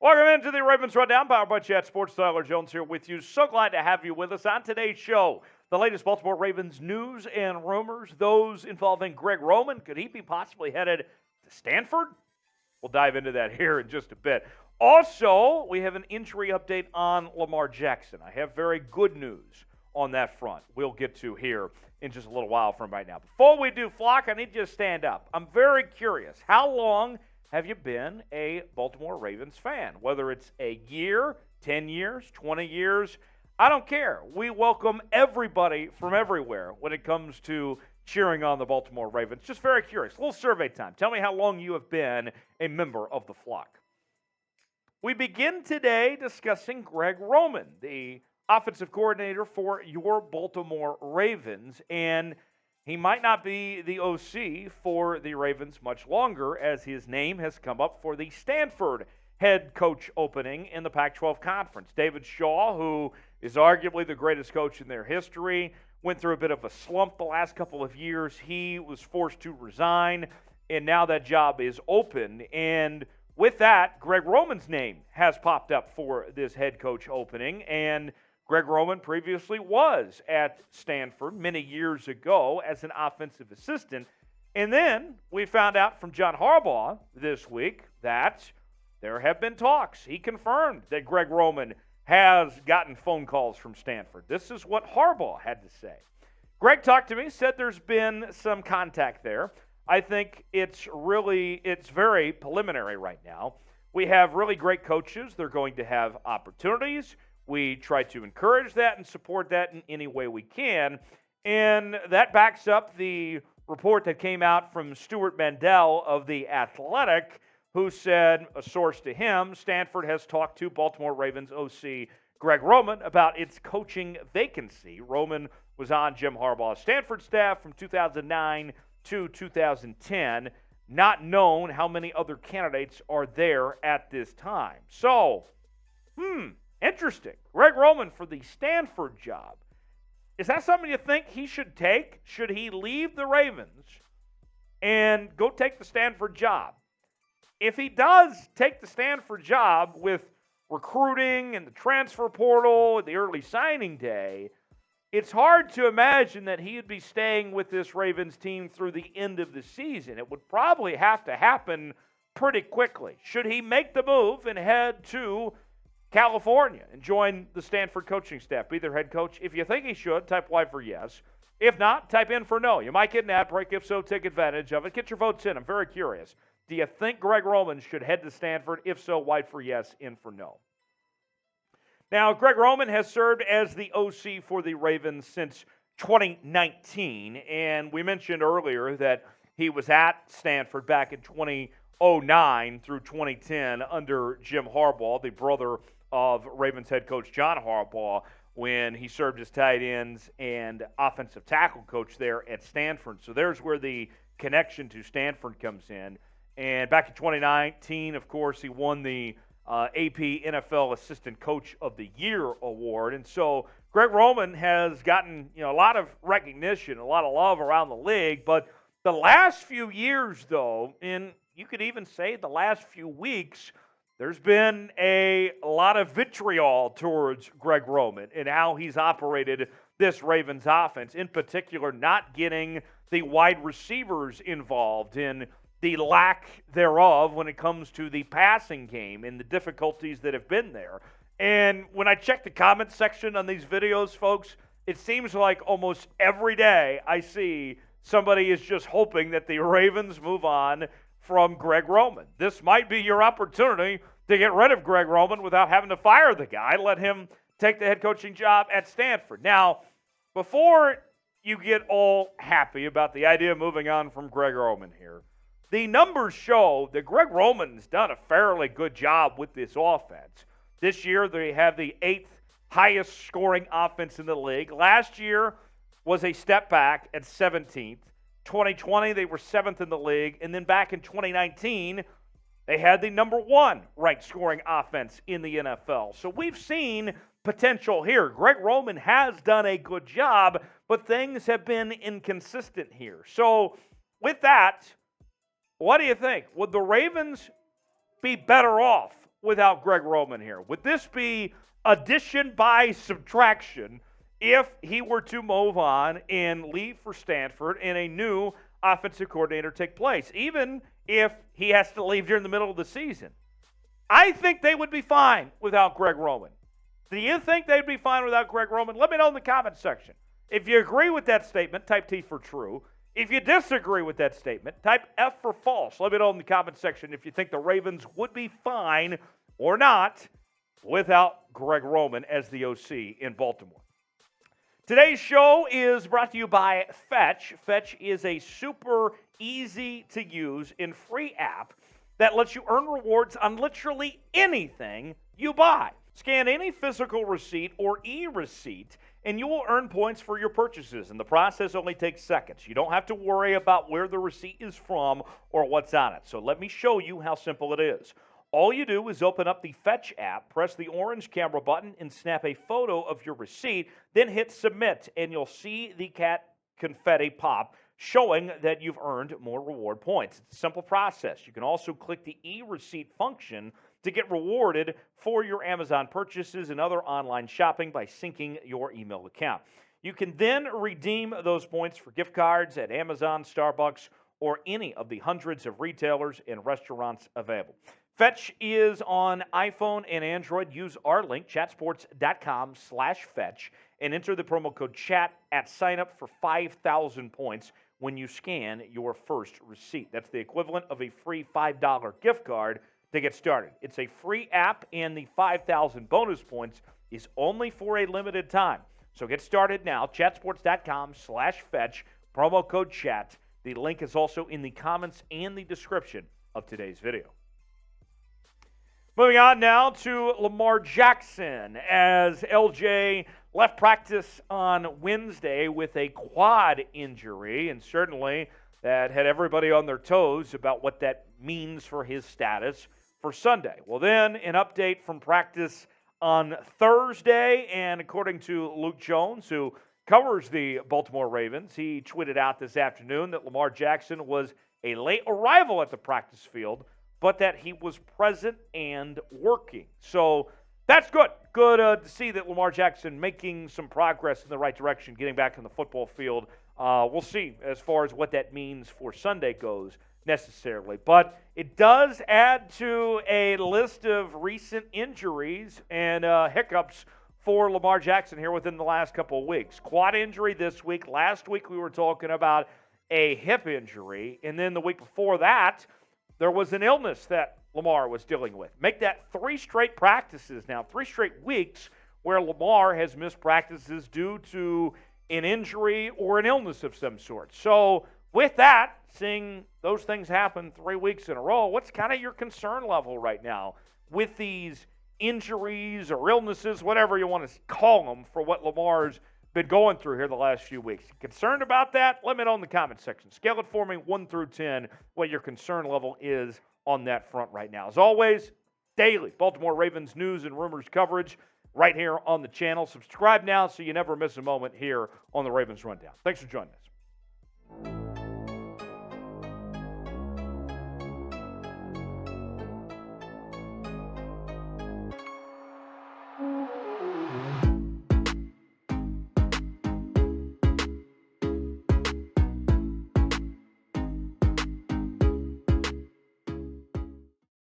Welcome into the Ravens Rundown, powered by Chat Sports. Tyler Jones here with you. So glad to have you with us on today's show. The latest Baltimore Ravens news and rumors, those involving Greg Roman. Could he be possibly headed to Stanford? We'll dive into that here in just a bit. Also, we have an injury update on Lamar Jackson. I have very good news on that front. We'll get to here in just a little while from right now. Before we do, Flock, I need you to stand up. I'm very curious. How long have you been a Baltimore Ravens fan? Whether it's a year, 10 years, 20 years, I don't care. We welcome everybody from everywhere when it comes to cheering on the Baltimore Ravens. Just very curious. A little survey time. Tell me how long you have been a member of the flock. We begin today discussing Greg Roman, the offensive coordinator for your Baltimore Ravens, and he might not be the OC for the Ravens much longer, as his name has come up for the Stanford head coach opening in the Pac-12 Conference. David Shaw, who is arguably the greatest coach in their history, went through a bit of a slump the last couple of years. He was forced to resign, and now that job is open. And with that, Greg Roman's name has popped up for this head coach opening, and Greg Roman previously was at Stanford many years ago as an offensive assistant. And then we found out from John Harbaugh this week that there have been talks. He confirmed that Greg Roman has gotten phone calls from Stanford. This is what Harbaugh had to say. Greg talked to me, said there's been some contact there. I think it's very preliminary right now. We have really great coaches. They're going to have opportunities. We try to encourage that and support that in any way we can. And that backs up the report that came out from Stuart Mandel of The Athletic, who said, a source to him, Stanford has talked to Baltimore Ravens OC Greg Roman about its coaching vacancy. Roman was on Jim Harbaugh's Stanford staff from 2009 to 2010. Not known how many other candidates are there at this time. So, interesting. Greg Roman for the Stanford job. Is that something you think he should take? Should he leave the Ravens and go take the Stanford job? If he does take the Stanford job with recruiting and the transfer portal and the early signing day, it's hard to imagine that he would be staying with this Ravens team through the end of the season. It would probably have to happen pretty quickly. Should he make the move and head to California and join the Stanford coaching staff, be their head coach? If you think he should, type Y for yes. If not, type in for no. You might get an ad break. If so, take advantage of it. Get your votes in. I'm very curious. Do you think Greg Roman should head to Stanford? If so, Y for yes, in for no. Now, Greg Roman has served as the OC for the Ravens since 2019, and we mentioned earlier that he was at Stanford back in 2009 through 2010 under Jim Harbaugh, the brother of Ravens head coach John Harbaugh, when he served as tight ends and offensive tackle coach there at Stanford. So there's where the connection to Stanford comes in. And back in 2019, of course, he won the AP NFL Assistant Coach of the Year award. And so Greg Roman has gotten a lot of recognition, a lot of love around the league. But the last few years, though, and you could even say the last few weeks, there's been a lot of vitriol towards Greg Roman and how he's operated this Ravens offense, in particular not getting the wide receivers involved in the lack thereof when it comes to the passing game and the difficulties that have been there. And when I check the comment section on these videos, folks, it seems like almost every day I see somebody is just hoping that the Ravens move on from Greg Roman. This might be your opportunity to get rid of Greg Roman without having to fire the guy. Let him take the head coaching job at Stanford. Now, before you get all happy about the idea of moving on from Greg Roman here, the numbers show that Greg Roman's done a fairly good job with this offense. This year, they have the 8th highest scoring offense in the league. Last year was a step back at 17th. 2020, they were 7th in the league. And then back in 2019, they had the number 1 ranked scoring offense in the NFL. So we've seen potential here. Greg Roman has done a good job, but things have been inconsistent here. So with that, what do you think? Would the Ravens be better off without Greg Roman here? Would this be addition by subtraction if he were to move on and leave for Stanford and a new offensive coordinator take place, even if he has to leave during the middle of the season? I think they would be fine without Greg Roman. Do you think they'd be fine without Greg Roman? Let me know in the comments section. If you agree with that statement, type T for true. If you disagree with that statement, type F for false. Let me know in the comments section if you think the Ravens would be fine or not without Greg Roman as the OC in Baltimore. Today's show is brought to you by Fetch. Fetch is a super easy-to-use and free app that lets you earn rewards on literally anything you buy. Scan any physical receipt or e-receipt, and you will earn points for your purchases, and the process only takes seconds. You don't have to worry about where the receipt is from or what's on it. So let me show you how simple it is. All you do is open up the Fetch app, press the orange camera button, and snap a photo of your receipt, then hit Submit, and you'll see the cat confetti pop showing that you've earned more reward points. It's a simple process. You can also click the e-receipt function to get rewarded for your Amazon purchases and other online shopping by syncing your email account. You can then redeem those points for gift cards at Amazon, Starbucks, or any of the hundreds of retailers and restaurants available. Fetch is on iPhone and Android. Use our link, chatsports.com/fetch, and enter the promo code CHAT at sign-up for 5,000 points when you scan your first receipt. That's the equivalent of a free $5 gift card to get started. It's a free app, and the 5,000 bonus points is only for a limited time. So get started now, chatsports.com/fetch, promo code CHAT. The link is also in the comments and the description of today's video. Moving on now to Lamar Jackson, as LJ left practice on Wednesday with a quad injury, and certainly that had everybody on their toes about what that means for his status for Sunday. Well, then an update from practice on Thursday, and according to Luke Jones, who covers the Baltimore Ravens, he tweeted out this afternoon that Lamar Jackson was a late arrival at the practice field, but that he was present and working. So that's good. Good to see that Lamar Jackson making some progress in the right direction, getting back on the football field. We'll see as far as what that means for Sunday goes necessarily. But it does add to a list of recent injuries and hiccups for Lamar Jackson here within the last couple of weeks. Quad injury this week. Last week we were talking about a hip injury. And then the week before that, there was an illness that Lamar was dealing with. Make that 3 straight practices now, 3 straight weeks where Lamar has missed practices due to an injury or an illness of some sort. So with that, seeing those things happen 3 weeks in a row, what's kind of your concern level right now with these injuries or illnesses, whatever you want to call them, for what Lamar's been going through here the last few weeks? Concerned about that? Let me know in the comment section. Scale it for me, 1 through 10, what your concern level is on that front right now. As always, daily Baltimore Ravens news and rumors coverage right here on the channel. Subscribe now so you never miss a moment here on the Ravens Rundown. Thanks for joining us.